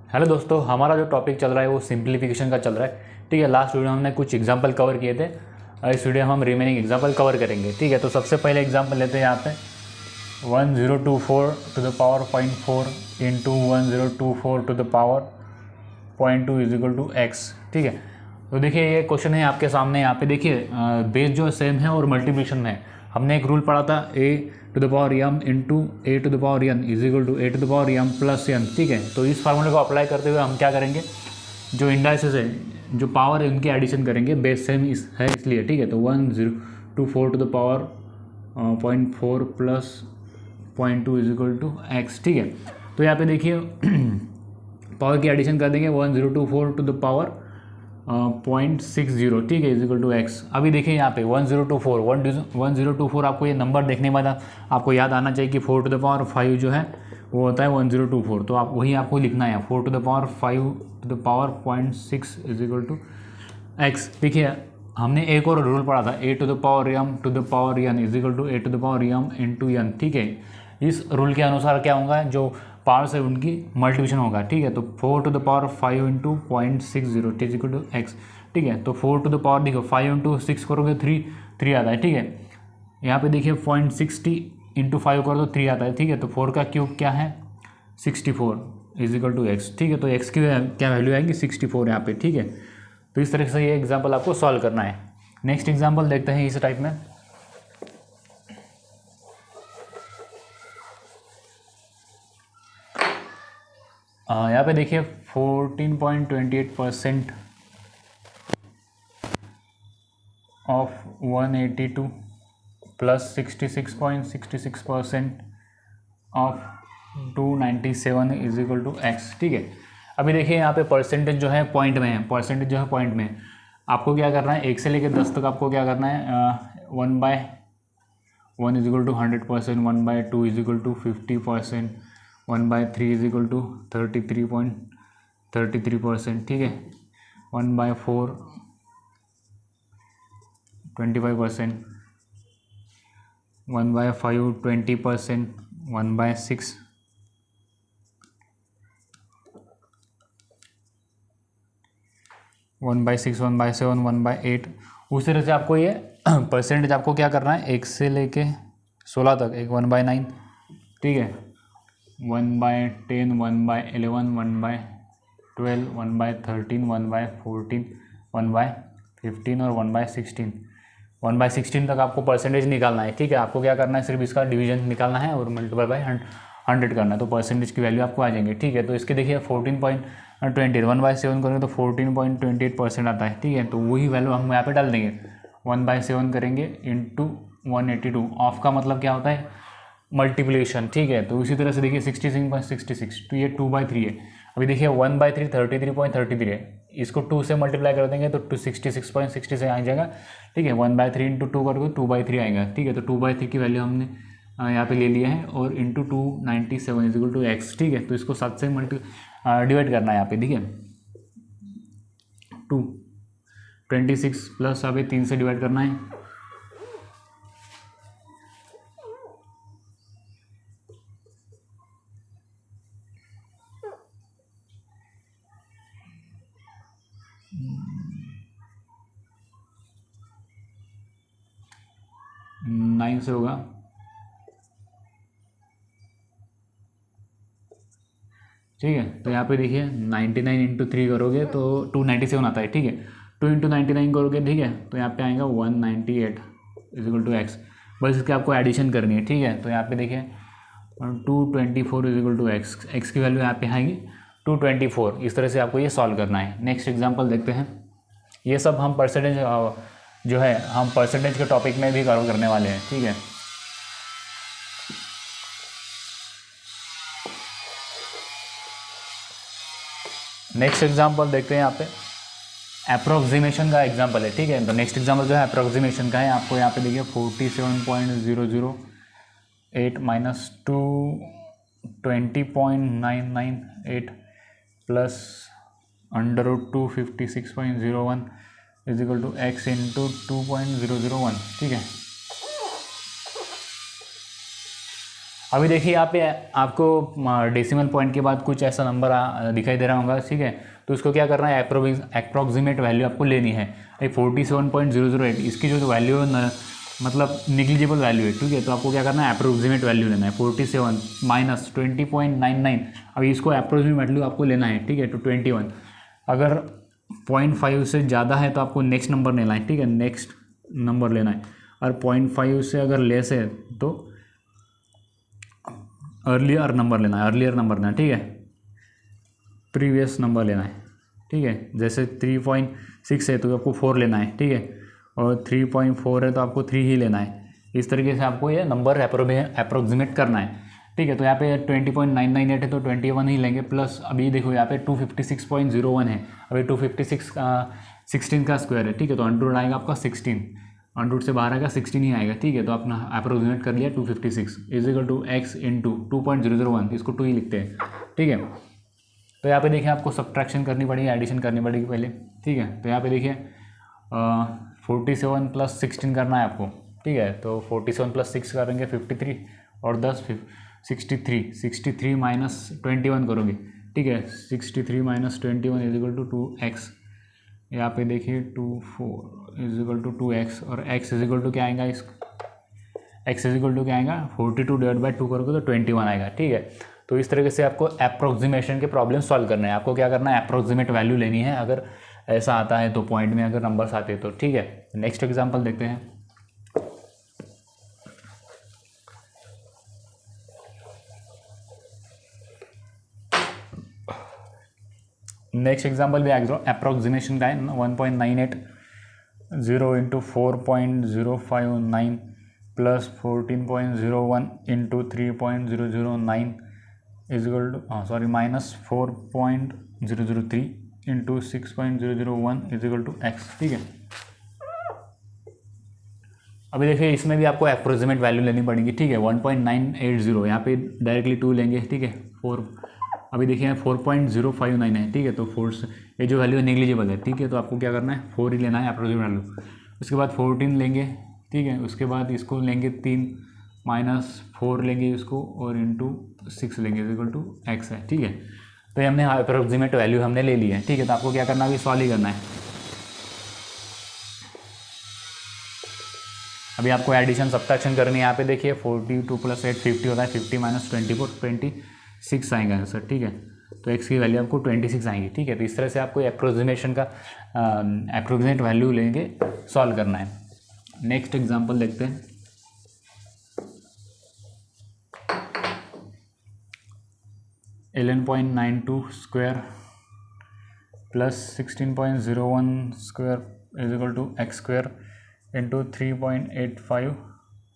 Hello दोस्तों, हमारा जो टॉपिक चल रहा है वो सिंप्लीफिकेशन का चल रहा है। ठीक है, लास्ट वीडियो में हमने कुछ एग्जांपल कवर किए थे और इस वीडियो में हम रिमेनिंग एग्जांपल कवर करेंगे। ठीक है, तो सबसे पहले एग्जांपल लेते हैं यहाँ पे 1024 to the power 0.4 into 1024 to the power 0.2 is equal to x. ठीक है, तो देखिए ये क्वेश्चन है आपके सामने। यहाँ पे देखिए बेस जो सेम है और मल्टीप्लिकेशन में है। हमने एक रूल पढ़ा था a to the power m into a to the power n is equal to a to the power m plus n। ठीक है, तो इस फार्मूले को अप्लाई करते हुए हम क्या करेंगे, जो इंडाइसेस है, जो पावर है, उनकी एडिशन करेंगे। बेस सेम है इसलिए। ठीक है, तो 1024 to the power 0.4 plus 0.2 is equal to x. ठीक है, तो यहाँ पे देखिए पावर की एडिशन कर देंगे 1024 टू द पावर 0.60। ठीक है, इज इक्वल टू एक्स। अभी देखिए यहाँ पे 1024 आपको ये नंबर देखने के बाद आपको याद आना चाहिए कि 4 टू द पावर 5 जो है वो होता है 1024। तो आप वही आपको लिखना है 4 to the power 5 to the power 0.6 is equal to x. देखिए हमने एक और रूल पढ़ा था a to the power m to the power n is equal to a to the power m into n। ठीक है, इस रूल के अनुसार क्या होगा, जो पावर्स है उनकी मल्टीप्लिकेशन होगा। ठीक है, तो 4 to the power 5 into 0.60 is equal to x. ठीक है, तो 4 टू द पावर देखो 5 इंटू 6 करोगे 3 आता है। ठीक है, यहाँ पे देखिए 0.60 इंटू 5 करो तो 3 आता है। ठीक है, तो 4 का क्यूब क्या है 64 इज इक्वल टू एक्स। ठीक है, तो एक्स की क्या वैल्यू आएगी 64 यहाँ पे। ठीक है, तो इस तरह से ये एग्जाम्पल आपको सॉल्व करना है। नेक्स्ट एग्जाम्पल देखते हैं इस टाइप में। यहाँ पे देखिए 14.28% of 182 plus 66.66% of 297 is equal to x. ठीक है, अभी देखिए यहाँ पे परसेंटेज जो है पॉइंट में है, परसेंटेज जो है पॉइंट में है। आपको क्या करना है, 1 से लेकर 10 तक आपको क्या करना है, 1/1 is equal to 100%, 1/2 is equal to 50%, 1/3 is equal to 33.33%। ठीक है, 1/4 25%, 1/5 20%, 1/6 1/6 1/7 1/8। उस तरह से आपको ये परसेंटेज आपको क्या करना है, 1 से लेके 16 तक, एक 1/9। ठीक है, 1/10 1/11 1/12 1/13 1/14 1/15 और 1/16 1/16 तक आपको परसेंटेज निकालना है। ठीक है, आपको क्या करना है, सिर्फ इसका डिवीजन निकालना है और मल्टीप्लाई बाय 100 करना है, तो परसेंटेज की वैल्यू आपको आ जाएंगे। ठीक है, तो इसके देखिए 14.28 1/7 करेंगे तो 14.28% आता है। ठीक है, तो वही वैल्यू हम यहाँ पे डाल देंगे, 1/7 करेंगे इंटू 182। ऑफ का मतलब क्या होता है, मल्टीप्लिकेशन। ठीक है, तो इसी तरह से देखिए 66.66, तो ये 2/3 है। अभी देखिए 1/3 33.33 है, इसको 2 से मल्टीप्लाई कर देंगे तो 66.66 आ जाएगा। ठीक है, 1/3 इंटू 2 करोगे 2/3 आएगा। ठीक है, तो 2/3 की वैल्यू हमने यहाँ पे ले लिया है और into 297 is equal to x. ठीक है, तो इसको 7 से डिवाइड करना है यहाँ पे। ठीक है, 226 प्लस अभी 3 से डिवाइड करना है, 9 से होगा। ठीक है, तो यहाँ पे देखिए 99 इंटू 3 करोगे तो 297 आता है। ठीक है, 2 इंटू 99 करोगे, ठीक है, तो यहाँ पे आएगा 198 इज इक्वल टू एक्स। बस इसके आपको एडिशन करनी है। ठीक है, तो यहाँ पे देखिए 224 is equal to x, x की वैल्यू यहाँ पे आएगी 224। इस तरह से आपको ये सॉल्व करना है। नेक्स्ट एग्जाम्पल देखते हैं। ये सब हम परसेंटेज जो है हम परसेंटेज के टॉपिक में भी कवर करने वाले हैं। ठीक है, नेक्स्ट एग्जाम्पल देखते हैं। यहाँ पे अप्रोक्सीमेशन का एग्जाम्पल है। ठीक है, तो नेक्स्ट एग्जाम्पल जो है अप्रोक्सीमेशन का है। आपको यहाँ पे देखिए 47.008 minus 220.998 plus √2 56.01 is equal to x into 2.001। ठीक है, अभी देखिए यहाँ पे आपको डेसिमल पॉइंट के बाद कुछ ऐसा नंबर दिखाई दे रहा होगा, ठीक है। तो उसको क्या करना है, अप्रॉक्सीमेट वैल्यू आपको लेनी है। 47.008 इसकी जो वैल्यू है मतलब निग्लिजिबल वैल्यू है, ठीक है। तो आपको क्या करना है, अप्रोक्सीमेट वैल्यू लेना है। 47 माइनस 20.99, अभी इसको अप्रोक्सीमेट वैल्यू आपको लेना है, ठीक है। तो 21, अगर 0.5 से ज़्यादा है तो आपको नेक्स्ट नंबर लेना है, ठीक है, नेक्स्ट नंबर लेना है। और 0.5 से अगर लेस है तो अर्लियर नंबर लेना है, ठीक है, प्रीवियस नंबर लेना है, ठीक है। जैसे 3.6 है तो आपको 4 लेना है, ठीक है, और 3.4 है तो आपको 3 ही लेना है। इस तरीके से आपको ये नंबर अप्रोक्सीमेट करना है, ठीक है। तो यहाँ पे 20.998 है तो 21 ही लेंगे, प्लस अभी देखो यहाँ पे 256.01 है, अभी 256 16 का स्क्वायर है, ठीक है। तो अंडर आएगा आपका 16, अंडर से बाहर आएगा 16 ही आएगा, ठीक है। तो अपना अप्रोक्सीमेट कर लिया 256 इजिकल टू एक्स इंटू 2.001, इसको 2 ही लिखते हैं, ठीक है। तो यहाँ पे देखिए आपको सब्ट्रैक्शन करनी पड़ेगी, एडिशन करनी पड़ेगी पहले, ठीक है। तो यहाँ पे देखिए 47 प्लस 16 करना है आपको, ठीक है। तो 47 प्लस 6 करेंगे 53 और 10 63 माइनस 21 करोगे, ठीक है। 63 माइनस 21 इजिकल टू 2x, यहाँ पे देखिए 24 इजिकल टू 2x, और x इजिकल टू क्या आएगा, x इजिकल टू क्या आएगा 42 डिवाइड बाई 2 करोगे तो 21 आएगा, ठीक है। तो इस तरीके से आपको अप्रोक्सीमेशन के प्रॉब्लम सॉल्व करना है। आपको क्या करना है, अप्रोक्सीमेट वैल्यू लेनी है, अगर ऐसा आता है तो पॉइंट में अगर नंबर्स आते हैं तो, ठीक है। नेक्स्ट एग्जांपल देखते हैं। नेक्स्ट एग्जांपल भी अप्रोक्सीमेशन का है, 1.980 into 4.059 plus 14.01 into 3.009 is equal to minus 4.003 into 6.001 is equal to x, ठीक है। अभी देखिए इसमें भी आपको अप्रोक्सीमेट वैल्यू लेनी पड़ेगी, ठीक है। 1.980 यहाँ पे डायरेक्टली 2 लेंगे, ठीक है। 4, अभी देखिए 4.059 है, ठीक है। तो 4 से ये जो वैल्यू है नेग्लिजिबल है, ठीक है। तो आपको क्या करना है, 4 ही लेना है अप्रोक्सीमेट वैल्यू। उसके बाद 14 लेंगे, ठीक है। उसके बाद इसको लेंगे 3 माइनस 4 लेंगे इसको, और इंटू 6 लेंगे इक्वल टू एक्स है, ठीक है। तो ये हमने अप्रोक्सीमेट वैल्यू हमने ले ली है, ठीक है। तो आपको क्या करना है, अभी सॉल्व ही करना है। अभी आपको एडिशन सब्ट्रैक्शन करनी है। यहाँ पे देखिए 42 प्लस 8 50 होता है, 50 माइनस 24 26 आएगा आंसर, ठीक है। तो एक्स की वैल्यू आपको 26 आएगी, ठीक है। तो इस तरह से आपको अप्रोक्सीमेशन का अप्रोक्सीमेट वैल्यू लेंगे, सॉल्व करना है। नेक्स्ट एग्जांपल देखते हैं। (11.92 square plus 16.01 square is equal to x square into 3.85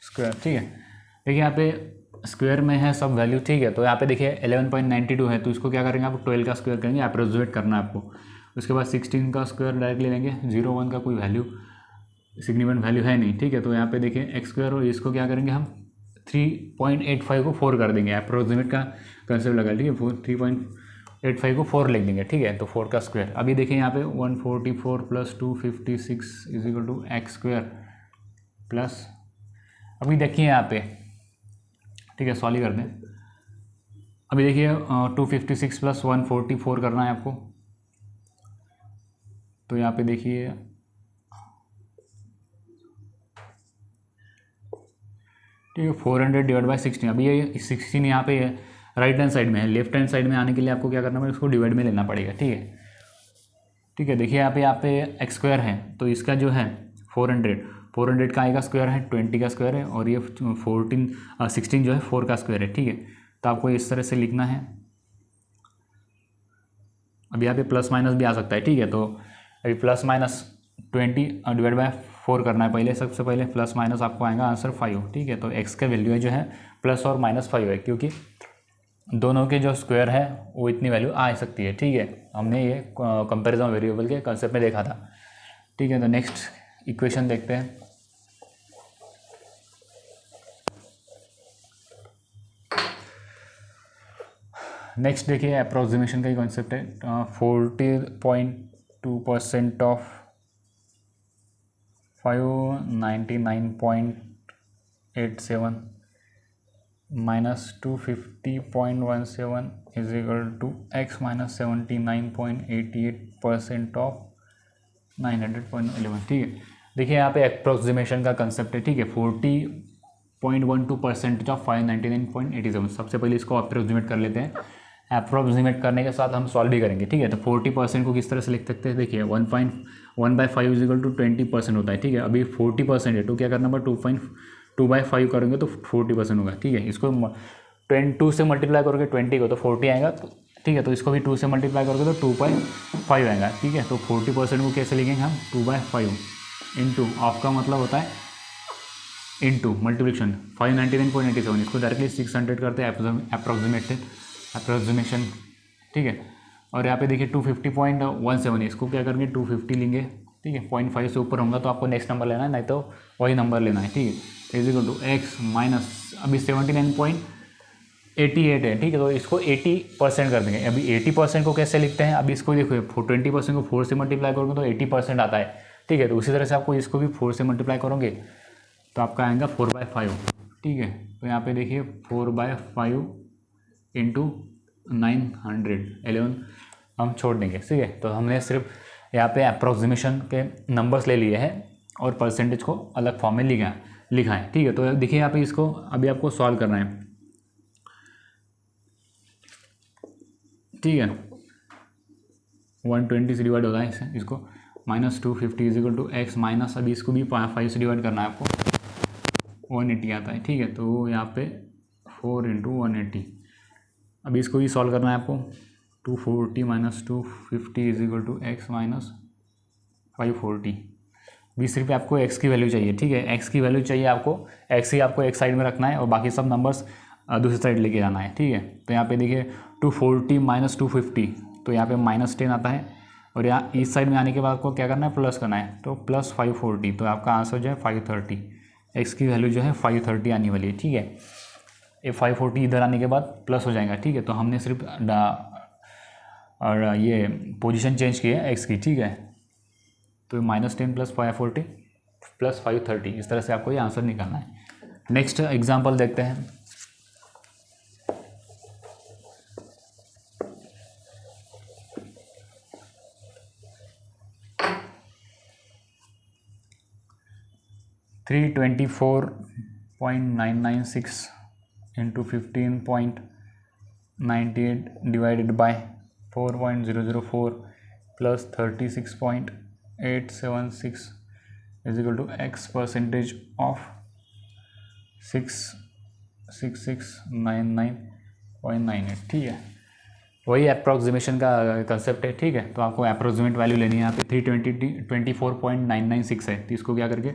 square, ठीक है। देखिए यहाँ पे स्क्वायर में है सब वैल्यू, ठीक है। तो यहाँ पे देखिए 11.92 है, तो इसको क्या करेंगे, आप 12 का स्क्वायर करेंगे, अप्रोक्सीमेट करना है आपको। उसके बाद 16 का स्क्वायर डायरेक्टली लेंगे, 0.1 का कोई वैल्यू सिग्निफिकेंट वैल्यू है नहीं, ठीक है। तो यहाँ पे देखिए एक्स स्क्वायर, और इसको क्या करेंगे हम 3.85 को 4 कर देंगे, अप्रोक्सीमेट का कंसेप्ट लगा, ठीक है। 3.85 को 4 लिख देंगे, ठीक है। तो 4 का स्क्वायर, अभी देखिए यहाँ पे 144 plus 256 is equal to x square plus, अभी देखिए यहाँ पे, ठीक है, सॉल्व कर दें। अभी देखिए 256 प्लस 144 करना है आपको। तो यहाँ पे देखिए ठीक है 400 डिवाइड बाई 16, अभी ये 16 यहाँ पे है, राइट हैंड साइड में है, लेफ्ट हैंड साइड में आने के लिए आपको क्या करना है, इसको डिवाइड में लेना पड़ेगा, ठीक है। ठीक है, देखिए यहाँ पे एक्स स्क्वायर है, तो इसका जो है 400 का आएगा स्क्वायर है, 20 का स्क्वायर है, और ये 16 जो है 4 का स्क्वायर है, ठीक है। तो आपको इस तरह से लिखना है। अभी यहाँ पे प्लस माइनस भी आ सकता है, ठीक है। तो अभी प्लस माइनस 20 डिवाइड बाय 4 करना है पहले, सबसे पहले प्लस माइनस आपको आएगा आंसर 5, ठीक है। तो एक्स का वैल्यू है जो है प्लस और -5 है, क्योंकि दोनों के जो स्क्वायर है वो इतनी वैल्यू आ सकती है, ठीक है। हमने ये कंपैरिजन वेरिएबल के कंसेप्ट में देखा था, ठीक है। तो नेक्स्ट इक्वेशन देखते हैं। नेक्स्ट देखिए अप्रोक्सीमेशन का ही कॉन्सेप्ट है। 40.2% of 599.87 -250.17 is equal to x minus 79.88% of 900.11। ठीक है, देखिए यहाँ पे अप्रोक्सीमेशन का कंसेप्ट है। ठीक है, 40.12% ऑफ 599.87। सबसे पहले इसको अप्रोक्सीमेट कर लेते हैं। अप्रोक्सीमेट करने के साथ हम सॉल्व भी करेंगे। ठीक है, तो 40% को किस तरह से लिख सकते हैं, देखिए 1.1/5 इज इक्वल टू 20% होता है। ठीक है, अभी 40% है तो क्या करना पड़ा, 2/5 करेंगे तो 40% होगा। ठीक है, इसको 2 से मल्टीप्लाई करोगे 20 को तो 40 आएगा। ठीक है, तो इसको भी 2 से मल्टीप्लाई करोगे तो 2/5 आएगा। ठीक है, तो 40% को कैसे लिखेंगे हम, 2/5 इंटू ऑफ का मतलब होता है इंटू मल्टीप्लिकेशन 599.87, इसको डायरेक्टली 600 करते हैं अप्रोक्सीमेशन। ठीक है, और यहाँ पे देखिए 250.17 है, इसको क्या करेंगे 250 लेंगे। ठीक है, 0.5 से ऊपर होगा तो आपको नेक्स्ट नंबर लेना है, नहीं तो वही नंबर लेना है। ठीक है, is equal to x minus अभी 79.88 है। ठीक है, तो इसको 80% कर देंगे। अभी 80% को कैसे लिखते हैं, अभी इसको देखो 20% को 4 से मल्टीप्लाई करोगे तो 80% आता है। ठीक है, तो उसी तरह से आपको इसको भी 4 से मल्टीप्लाई करोगे तो आपका आएगा 4/5। ठीक है, तो यहाँ पे देखिए 4/5 इंटू 911 हम छोड़ देंगे। ठीक है, तो हमने सिर्फ यहाँ पे अप्रोक्सीमेशन के नंबर्स ले लिए हैं और परसेंटेज को अलग फॉर्म में लिखा है। ठीक है, तो देखिए यहाँ पे इसको अभी आपको सॉल्व करना है। ठीक है, 120 से डिवाइड होता है इसको -250 is equal to x minus, अभी इसको भी 5 से डिवाइड करना है आपको, 180 आता है। ठीक है, तो यहाँ पे 4 इंटू 180, अभी इसको भी सॉल्व करना है आपको। 240 minus 250 is equal to x minus 540। भी सिर्फ आपको एक्स की वैल्यू चाहिए। ठीक है, एक्स की वैल्यू चाहिए आपको, एक्स ही आपको एक साइड में रखना है और बाकी सब नंबर्स दूसरी साइड लेके जाना है। ठीक है, तो यहाँ पे देखिए 240 माइनस 250, तो यहाँ पे -10 आता है और यहाँ इस साइड में आने के बाद आपको क्या करना है, प्लस करना है, तो प्लस 540, तो आपका आंसर जो है 530। एक्स की वैल्यू जो है 530 आने वाली है। ठीक है, ये 540 इधर आने के बाद प्लस हो जाएगा। ठीक है, तो हमने सिर्फ और ये पोजीशन चेंज की है एक्स की। ठीक है, तो -10 प्लस 540 प्लस 530, इस तरह से आपको ये आंसर निकालना है। नेक्स्ट एग्जांपल देखते हैं। $324.996 into 15.98 divided by 4.004 plus 36.876 is equal to x percentage of 66699.98। ठीक है, वही अप्रोक्सीमेशन का कंसेप्ट है। ठीक है, तो आपको अप्रोक्सीमेट वैल्यू लेनी है। यहाँ पे 324.996 है, तो इसको क्या करके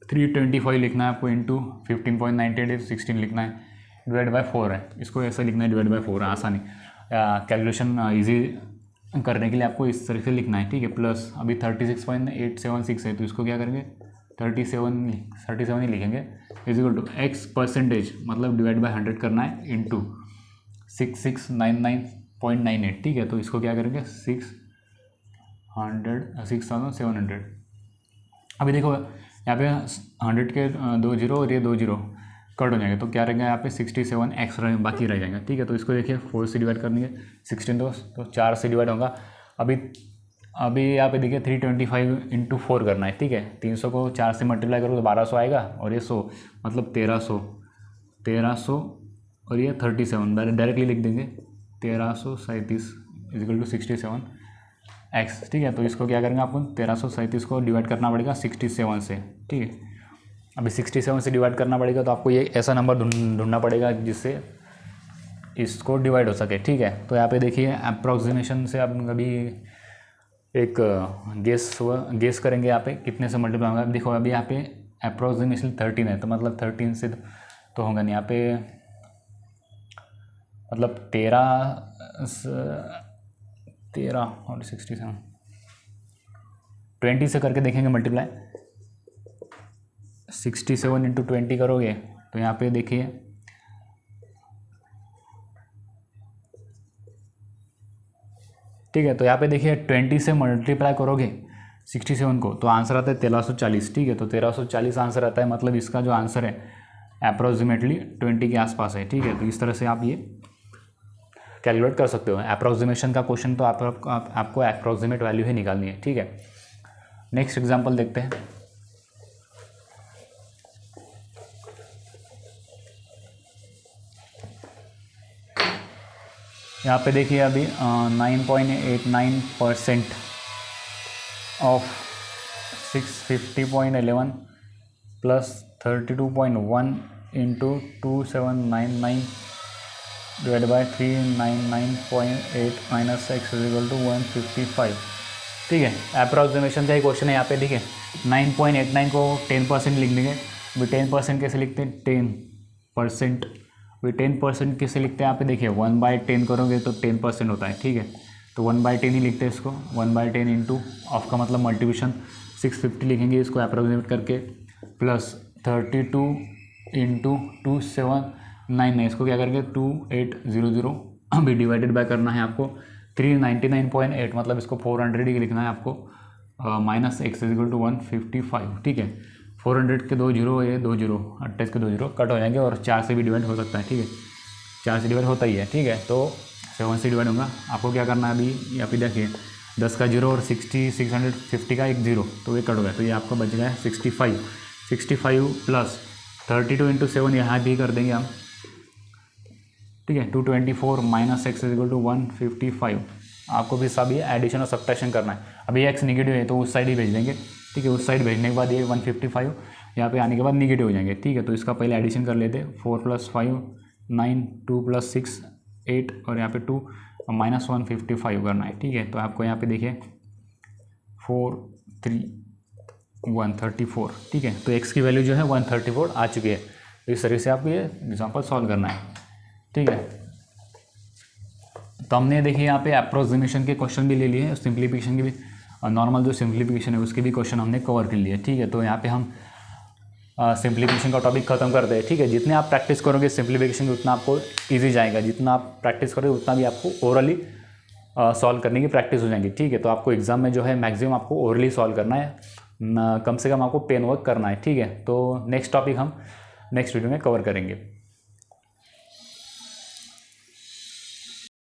325 लिखना है आपको, इंटू 15.98 16 लिखना है, डिवाइड बाय 4 है, इसको ऐसा लिखना है, डिवाइड बाय 4 है, आसानी कैलकुलेशन ईजी करने के लिए आपको इस तरह से लिखना है। ठीक है, प्लस अभी 36.876 है, तो इसको क्या करेंगे 37 ही लिखेंगे, is equal to x percentage मतलब डिवाइड बाय 100 करना है, इंटू 6699.98। ठीक है, तो इसको क्या करेंगे 6700। अभी देखो यहाँ पे 100 के 2 0 और ये 2 0 कट हो जाएंगे, तो क्या रहेगा यहाँ पे 67 एक्स बाकी रह जाएगा। ठीक है, तो इसको देखिए 4 से डिवाइड करनी है, 16 तो 4 से डिवाइड होगा। अभी यहाँ पे देखिए 325 इंटू 4 करना है। ठीक है, 300 को 4 से मल्टीप्लाई करो तो 1200 आएगा, और ये 100 मतलब 1300 और ये 37 डायरेक्टली लिख देंगे, 1337 इजिकल टू 67 एक्स। ठीक है, तो इसको क्या करेंगे, आपको 1337 को डिवाइड करना पड़ेगा 67 से। ठीक है, अभी 67 से डिवाइड करना पड़ेगा, तो आपको ये ऐसा नंबर ढूंढना पड़ेगा जिससे इसको डिवाइड हो सके। ठीक है, तो यहाँ पे देखिए अप्रोक्सीमेशन से आप कभी एक गेस करेंगे यहाँ पे कितने से मल्टीप्लाई होगा। देखो अभी यहाँ पे अप्रोक्सीमेशन 13 है, तो मतलब 13 से तो होगा नहीं, यहाँ पे मतलब 13 और 67 20 से करके देखेंगे मल्टीप्लाई। 67 इंटू 20 करोगे तो यहाँ पे देखिए ठीक है, तो यहाँ पे देखिए 20 से मल्टीप्लाई करोगे 67 को तो आंसर आता है 1340। ठीक है, तो 1340 आंसर आता है, मतलब इसका जो आंसर है अप्रॉक्सीमेटली 20 के आसपास है, ठीक है। तो इस तरह से आप ये कैलकुलेट कर सकते हो। अप्रॉक्सीमेशन का क्वेश्चन तो आपको अप्रॉक्सीमेट वैल्यू ही निकालनी है, ठीक है। नेक्स्ट एग्जांपल देखते हैं। यहाँ पे देखिए अभी 9.89% of 650.11 plus 32.1 into 2799 divide by 399.8 minus x equal to 155, ठीक है। अप्रॉक्सीमेशन का ही क्वेश्चन है यहाँ पे, ठीक है। 9.89 को 10% लिख देंगे। अभी 10% कैसे लिखते हैं, 10%। अभी 10% कैसे लिखते हैं यहाँ पे देखिए, 1/10 करोगे तो 10% होता है, ठीक है। तो 1/10 ही लिखते हैं इसको। 1/10 इंटू ऑफ का मतलब मल्टीप्लिकेशन 650 लिखेंगे इसको अप्रोक्सीमेट करके, प्लस 32 इंटू 2799 इसको क्या करेंगे 2800 अभी डिवाइडेड बाय करना है आपको 399.8 मतलब इसको 400 ही लिखना है आपको, माइनस एक्स इक्वल टू 155, ठीक है। 400 के 2 जीरो, ये 2 जीरो, 28 के 2 जीरो कट हो जाएंगे और 4 से भी डिवाइड हो सकता है, ठीक है। 4 से डिवाइड होता ही है, ठीक है। तो 7 से डिवाइड होगा। आपको क्या करना है अभी, यहाँ पे देखिए 10 का जीरो और 650 का एक जीरो, तो ये कट हो गया। तो ये आपका बच गया है 65 प्लस 32 इंटू 7 यहाँ भी कर देंगे हम, ठीक है। 224 माइनस एक्स इक्वल टू 155। आपको भी सब ये एडिशन और सब्ट्रैक्शन करना है। अभी एक्स निगेटिव है तो उस साइड ही भेज देंगे, ठीक है। उस साइड भेजने के बाद ये 155 यहाँ पे आने के बाद निगेटिव हो जाएंगे, ठीक है। तो इसका पहले एडिशन कर लेते हैं। 4 + 5 9, 2 + 6 8 और यहाँ पे 2 माइनस 155 करना है, ठीक है। तो आपको यहाँ पे देखिए 4 3 134, ठीक है। तो एक्स की वैल्यू जो है 134 आ चुकी है। तो इस तरीके से आपको ये एग्जाम्पल सॉल्व करना है, ठीक है। तो हमने देखिए यहाँ पे अप्रोक्सीमेशन के क्वेश्चन भी ले लिए हैं, सिंप्लीफिकेशन के भी, नॉर्मल जो सिंप्लीफिकेशन है उसके भी क्वेश्चन हमने कवर कर लिए, ठीक है। तो यहाँ पे हम सिंप्लीफिकेशन का टॉपिक खत्म करते हैं, ठीक है। जितने आप प्रैक्टिस करोगे सिंप्लीफिकेशन उतना आपको इजी जाएगा, जितना आप प्रैक्टिस करोगे उतना भी आपको ओरली सॉल्व करने की प्रैक्टिस हो जाएगी, ठीक है। तो आपको एग्जाम में जो है मैक्सिमम आपको ओरली सॉल्व करना है, कम से कम आपको पेन वर्क करना है, ठीक है। तो नेक्स्ट टॉपिक हम नेक्स्ट वीडियो में कवर करेंगे।